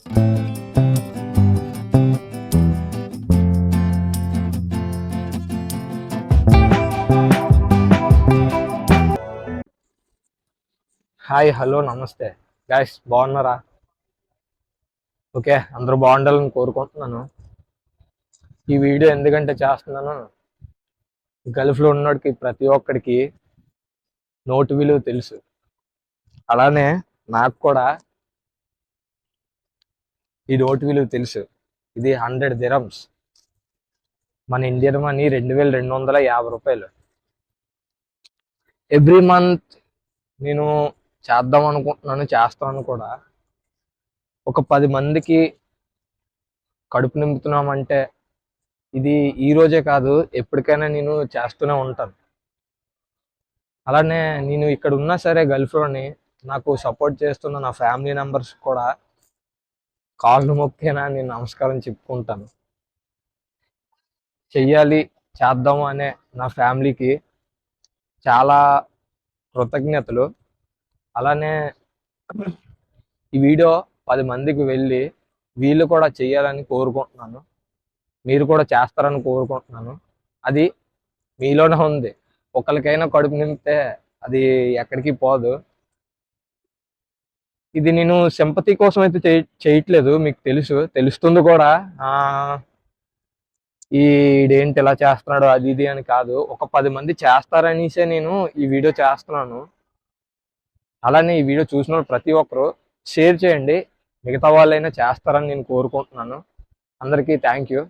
Hi, hello, నమస్తే guys, బాగున్నారా? Okay, అందరూ బాగుండాలని కోరుకుంటున్నాను. ఈ వీడియో ఎందుకంటే చేస్తున్నాను, గల్ఫ్లో ఉన్నోడికి ప్రతి ఒక్కడికి నోటు విలువ తెలుసు. అలానే నాకు కూడా ఈ నోటు విలువ తెలుసు. ఇది 100 దిరమ్స్, మన ఇండియన్ మనీ 2250 రూపాయలు. ఎవ్రీ మంత్ నేను చేద్దాం అనుకుంటున్నాను, చేస్తాను కూడా. ఒక 10 మందికి కడుపు నింపుతున్నామంటే ఇది ఈ రోజే కాదు, ఎప్పటికైనా నేను చేస్తూనే ఉంటాను. అలానే నేను ఇక్కడ ఉన్నా సరే గల్ఫ్లోని నాకు సపోర్ట్ చేస్తున్న నా ఫ్యామిలీ మెంబర్స్ కూడా కాళ్ళు మొక్కేనా నేను నమస్కారం చెప్పుకుంటాను. చెయ్యాలి, చేద్దాము అనే నా ఫ్యామిలీకి చాలా కృతజ్ఞతలు. అలానే ఈ వీడియో 10 మందికి వెళ్ళి వీళ్ళు కూడా చెయ్యాలని కోరుకుంటున్నాను. మీరు కూడా చేస్తారని కోరుకుంటున్నాను. అది మీలోనే ఉంది. ఒకరికైనా కడుపు నింపితే అది ఎక్కడికి పోదు. ఇది నేను సింపతి కోసం అయితే చేయట్లేదు, మీకు తెలుస్తుంది కూడా. ఈడేంటి ఇలా చేస్తున్నాడు అది ఇది అని కాదు, ఒక 10 మంది చేస్తారనిసే నేను ఈ వీడియో చేస్తున్నాను. అలానే ఈ వీడియో చూసిన ప్రతి ఒక్కరు షేర్ చేయండి, మిగతా వాళ్ళైనా చేస్తారని నేను కోరుకుంటున్నాను. అందరికీ థ్యాంక్ యూ.